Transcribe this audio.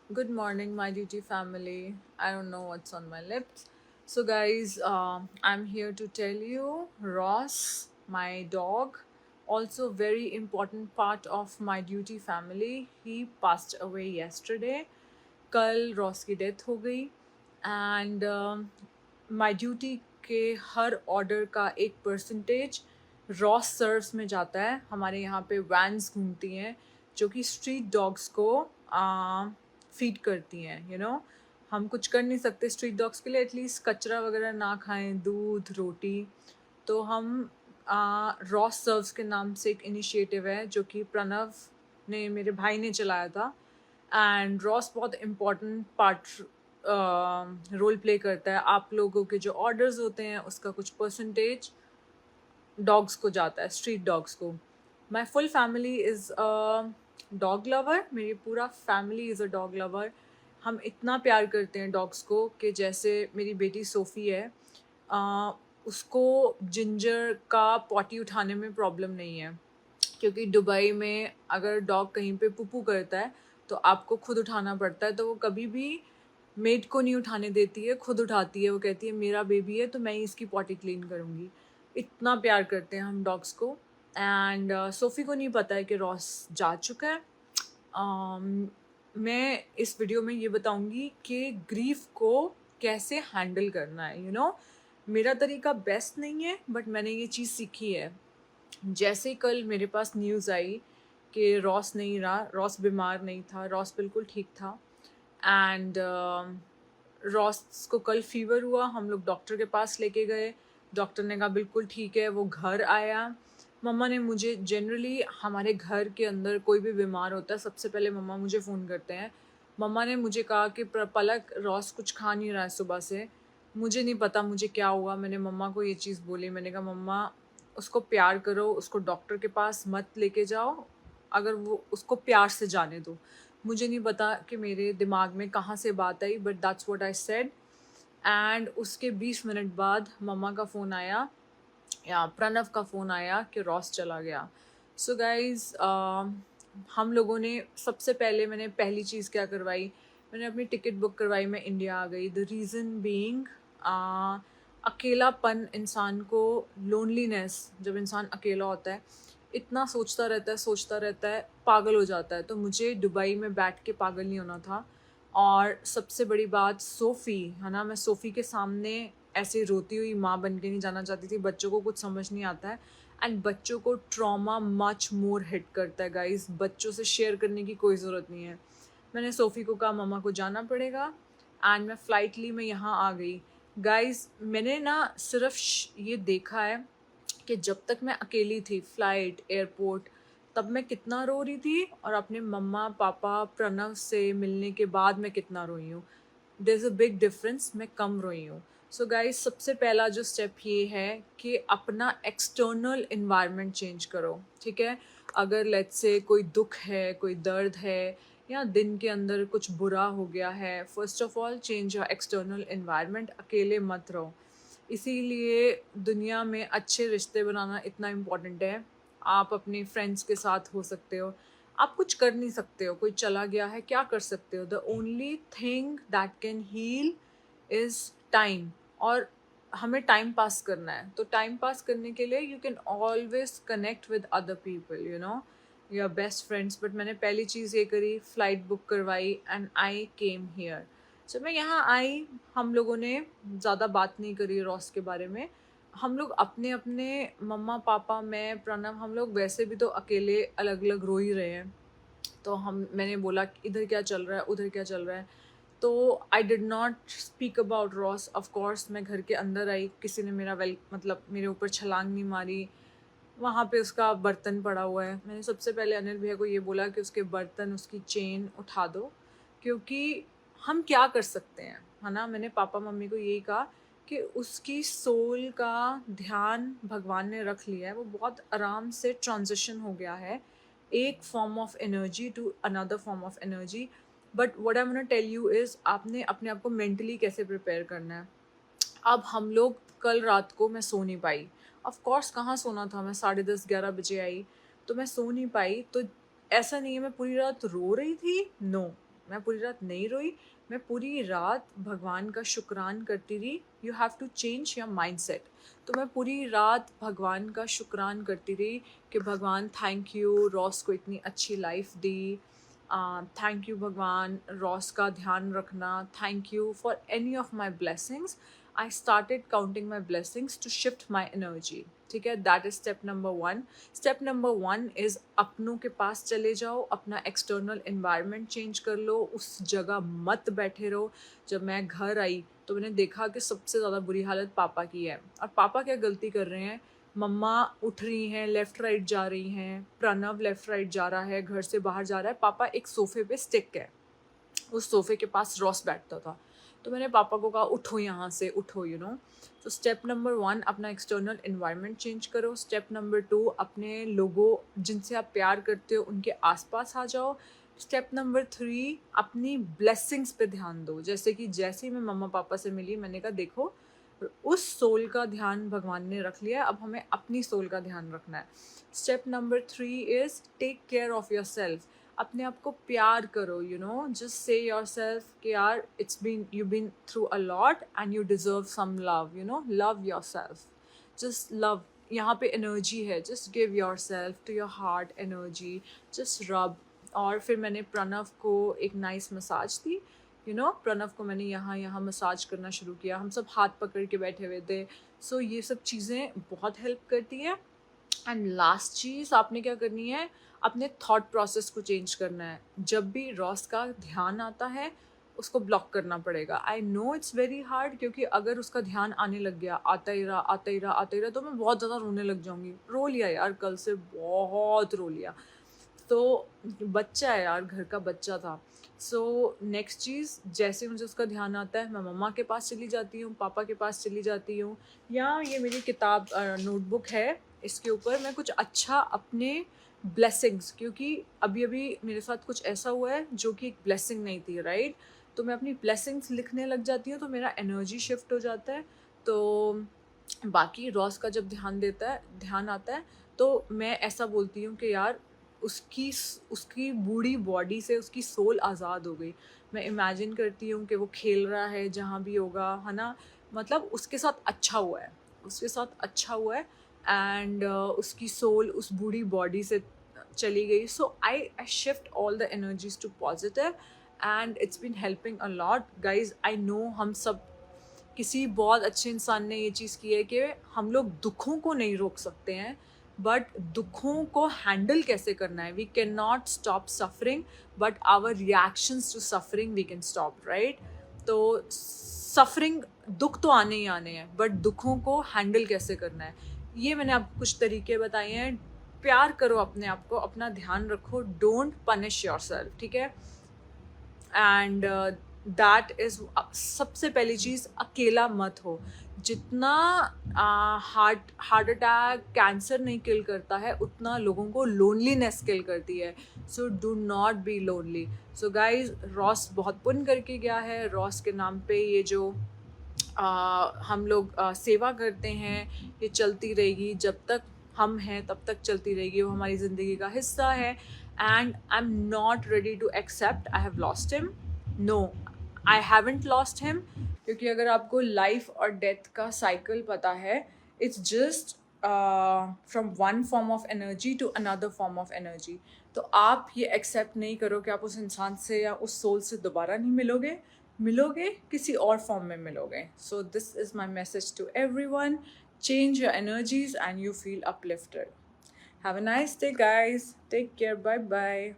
Good morning, my duty family. I don't know what's on my lips. So, guys, I'm here to tell you Ross, my dog, also very important part of my duty family. He passed away yesterday. कल Ross की death हो गई and my duty के हर order का एक percentage Ross serves में जाता है. हमारे यहाँ पे वैन्स घूमती हैं जो कि स्ट्रीट डॉग्स को फीड करती हैं. हम कुछ कर नहीं सकते स्ट्रीट डॉग्स के लिए, एटलीस्ट कचरा वगैरह ना खाएं, दूध रोटी. तो हम रॉस सर्व्स के नाम से एक इनिशिएटिव है जो कि प्रणव ने, मेरे भाई ने चलाया था. एंड रॉस बहुत इम्पॉर्टेंट पार्ट रोल प्ले करता है. आप लोगों के जो ऑर्डर्स होते हैं उसका कुछ परसेंटेज डॉग्स को जाता है, स्ट्रीट डॉग्स को. My full family is a dog lover. मेरी पूरा family is a dog lover. हम इतना प्यार करते हैं डॉग्स को कि जैसे मेरी बेटी सोफ़ी है, उसको जिंजर का पॉटी उठाने में प्रॉब्लम नहीं है, क्योंकि दुबई में अगर डॉग कहीं पे पुपू करता है तो आपको खुद उठाना पड़ता है. तो वो कभी भी मेड को नहीं उठाने देती है, खुद उठाती है. वो कहती है मेरा बेबी है तो मैं ही इसकी पॉटी क्लीन करूँगी. इतना प्यार करते हैं हम डॉग्स को. एंड सोफ़ी को नहीं पता है कि रॉस जा चुका है. मैं इस वीडियो में ये बताऊँगी कि ग्रीफ को कैसे हैंडल करना है. मेरा तरीका बेस्ट नहीं है, बट मैंने ये चीज़ सीखी है. जैसे कल मेरे पास न्यूज़ आई कि रॉस नहीं रहा, रॉस बीमार नहीं था, रॉस बिल्कुल ठीक था. एंड रॉस को कल फीवर हुआ, हम लोग डॉक्टर के पास लेके गए. डॉक्टर ने कहा बिल्कुल ठीक है. वो घर आया. मम्मा ने मुझे, जनरली हमारे घर के अंदर कोई भी बीमार होता है सबसे पहले मम्मा मुझे फ़ोन करते हैं. मम्मा ने मुझे कहा कि पलक, रॉस कुछ खा नहीं रहा है सुबह से. मुझे नहीं पता मुझे क्या हुआ. मैंने मम्मा को ये चीज़ बोली. मैंने कहा मम्मा, उसको प्यार करो, उसको डॉक्टर के पास मत लेके जाओ, अगर वो उसको प्यार से जाने दो. मुझे नहीं पता कि मेरे दिमाग में कहाँ से बात आई, but that's what I said. And उसके 20 मिनट बाद मम्मा का फ़ोन आया, या प्रणव का फ़ोन आया कि रॉस चला गया. सो गाइज, हम लोगों ने सबसे पहले, मैंने पहली चीज़ क्या करवाई, मैंने अपनी टिकट बुक करवाई. मैं इंडिया आ गई. द रीज़न बीइंग, अकेलापन इंसान को, लोनलीनेस, जब इंसान अकेला होता है इतना सोचता रहता है, पागल हो जाता है. तो मुझे दुबई में बैठ के पागल नहीं होना था. और सबसे बड़ी बात सोफ़ी है ना, मैं सोफ़ी के सामने ऐसे रोती हुई माँ बन के नहीं जाना चाहती थी. बच्चों को कुछ समझ नहीं आता है. एंड बच्चों को ट्रॉमा मच मोर हिट करता है गाइस. बच्चों से शेयर करने की कोई ज़रूरत नहीं है. मैंने सोफ़ी को कहा मम्मा को जाना पड़ेगा. एंड मैं फ़्लाइट ली, मैं यहाँ आ गई. गाइस, मैंने ना सिर्फ ये देखा है कि जब तक मैं अकेली थी, फ़्लाइट, एयरपोर्ट, तब मैं कितना रो रही थी, और अपने मम्मा पापा प्रणव से मिलने के बाद मैं कितना रोई हूँ. There is a big difference. मैं कम रोई हूँ. सो गाइस, सबसे पहला जो स्टेप ये है कि अपना एक्सटर्नल इन्वायरमेंट चेंज करो. ठीक है, अगर लेट्स से कोई दुख है, कोई दर्द है, या दिन के अंदर कुछ बुरा हो गया है, first of all change your external environment. अकेले मत रहो. इसीलिए दुनिया में अच्छे रिश्ते बनाना इतना इम्पोर्टेंट है. आप अपने फ्रेंड्स के साथ हो सकते हो, आप कुछ कर नहीं सकते हो, कोई चला गया है, क्या कर सकते हो. The only thing that can heal is time. और हमें टाइम पास करना है, तो टाइम पास करने के लिए you can always connect with other people, your best friends. But मैंने पहली चीज़ ये करी, फ़्लाइट बुक करवाई एंड आई केम हियर. सो मैं यहाँ आई. हम लोगों ने ज़्यादा बात नहीं करी रॉस के बारे में. हम लोग अपने अपने, मम्मा पापा, मैं, प्रणव, हम लोग वैसे भी तो अकेले अलग अलग रो ही रहे हैं. तो मैंने बोला कि इधर क्या चल रहा है, उधर क्या चल रहा है. तो I did not speak about Ross. Of course मैं घर के अंदर आई, किसी ने मेरा मतलब मेरे ऊपर छलांग नहीं मारी. वहाँ पे उसका बर्तन पड़ा हुआ है. मैंने सबसे पहले अनिल भैया को ये बोला कि उसके बर्तन, उसकी चेन उठा दो, क्योंकि हम क्या कर सकते हैं, है ना. मैंने पापा मम्मी को यही कहा कि उसकी सोल का ध्यान भगवान ने रख लिया है. वो बहुत आराम से ट्रांजिशन हो गया है, एक form of energy to another form of energy. But what I want to tell you is, आपने अपने आप को मेंटली कैसे प्रिपेयर करना है. अब हम लोग, कल रात को मैं सो नहीं पाई. ऑफ कोर्स कहाँ सोना था, मैं 10:30-11 बजे आई, तो मैं सो नहीं पाई. तो ऐसा नहीं है मैं पूरी रात रो रही थी, नो. मैं पूरी रात नहीं रोई, मैं पूरी रात भगवान का शुक्रान करती रही। You have to change your mindset. तो मैं पूरी रात भगवान का शुक्रान करती रही कि भगवान थैंक यू, रॉस को इतनी अच्छी लाइफ दी। थैंक यू भगवान, रॉस का ध्यान रखना। Thank you for any of my blessings. I started counting my blessings to shift my energy. ठीक है, that is step number 1। Step number 1 is अपनों के पास चले जाओ, अपना एक्सटर्नल इन्वायरमेंट चेंज कर लो, उस जगह मत बैठे रहो। जब मैं घर आई तो मैंने देखा कि सबसे ज़्यादा बुरी हालत पापा की है। और पापा क्या गलती कर रहे हैं, मम्मा उठ रही हैं, लेफ़्ट राइट जा रही हैं, प्रणव लेफ़्ट राइट जा रहा है, घर से बाहर जा रहा है, पापा एक सोफ़े पे स्टिक है। उस सोफ़े के पास रॉस बैठता था। तो मैंने पापा को कहा उठो यहाँ से, उठो, तो स्टेप नंबर 1 अपना एक्सटर्नल इन्वायरमेंट चेंज करो। स्टेप नंबर 2 अपने लोगों जिनसे आप प्यार करते हो उनके आसपास आ जाओ। स्टेप नंबर 3 अपनी ब्लेसिंग्स पे ध्यान दो। जैसे ही मैं मम्मा पापा से मिली, मैंने कहा देखो, उस सोल का ध्यान भगवान ने रख लिया, अब हमें अपनी सोल का ध्यान रखना है। Step number 3 is take care of yourself. अपने आप को प्यार करो, जस्ट से योर सेल्फ कि यार you been through a lot and you deserve some love, love yourself, just love. यहाँ पे एनर्जी है, just give yourself to your heart energy, just rub. और फिर मैंने प्रणव को एक नाइस मसाज दी, प्रणव को मैंने यहाँ मसाज करना शुरू किया। हम सब हाथ पकड़ के बैठे हुए थे। सो ये सब चीज़ें बहुत हेल्प करती है। एंड लास्ट चीज़ आपने क्या करनी है, अपने थॉट प्रोसेस को चेंज करना है। जब भी रॉस का ध्यान आता है उसको ब्लॉक करना पड़ेगा। I know it's very hard, क्योंकि अगर उसका ध्यान आने लग गया, आता ही रहा आता ही रहा आता ही रहा, तो मैं बहुत ज़्यादा रोने लग जाऊँगी। रो लिया यार, कल से बहुत रो लिया। तो बच्चा है यार, घर का बच्चा था। सो नेक्स्ट चीज़, जैसे मुझे उसका ध्यान आता है मैं मम्मा के पास चली जाती हूँ, पापा के पास चली जाती हूँ, या ये मेरी किताब नोटबुक है, इसके ऊपर मैं कुछ अच्छा अपने ब्लेसिंग्स, क्योंकि अभी अभी मेरे साथ कुछ ऐसा हुआ है जो कि एक ब्लेसिंग नहीं थी, राइट। तो मैं अपनी ब्लेसिंग्स लिखने लग जाती हूँ, तो मेरा एनर्जी शिफ्ट हो जाता है। तो बाकी रॉस का जब ध्यान आता है, तो मैं ऐसा बोलती हूँ कि यार उसकी उसकी बूढ़ी बॉडी से उसकी सोल आज़ाद हो गई। मैं इमेजिन करती हूँ कि वो खेल रहा है जहाँ भी होगा, है ना, मतलब उसके साथ अच्छा हुआ है, उसके साथ अच्छा हुआ है। एंड उसकी सोल उस बूढ़ी बॉडी से चली गई। So I shift all the energies to positive and it's been helping a lot guys. I know हम सब, किसी बहुत अच्छे इंसान ने ये चीज़ की है कि हम लोग दुखों को नहीं रोक सकते हैं, बट दुखों को हैंडल कैसे करना है। We can not stop suffering, but our reactions to suffering we can stop, right. तो सफरिंग, दुख तो आने ही आने हैं, बट दुखों को हैंडल कैसे करना है, ये मैंने आपको कुछ तरीके बताए हैं। प्यार करो अपने आप को, अपना ध्यान रखो, डोंट पनिश योर सेल्फ, ठीक है। एंड दैट इज़ सबसे पहली चीज़, अकेला मत हो। जितना हार्ट अटैक कैंसर नहीं किल करता है, उतना लोगों को लोनलीनेस किल करती है। So do not be lonely. So guys, Ross बहुत पुण्य करके गया है। रॉस के नाम पे ये जो हम लोग सेवा करते हैं, ये चलती रहेगी जब तक हम हैं, तब तक चलती रहेगी। वो हमारी ज़िंदगी का हिस्सा है। And I am not ready to accept I have lost him. No, I haven't lost him. क्योंकि अगर आपको लाइफ और डेथ का साइकिल पता है, it's just from one form of energy to another form of energy. तो आप ये एक्सेप्ट नहीं करो कि आप उस इंसान से या उस सोल से दोबारा नहीं मिलोगे, किसी और फॉर्म में मिलोगे। So this is my message to everyone. Change your energies and you feel uplifted. Have a nice day, guys. Take care. Bye bye.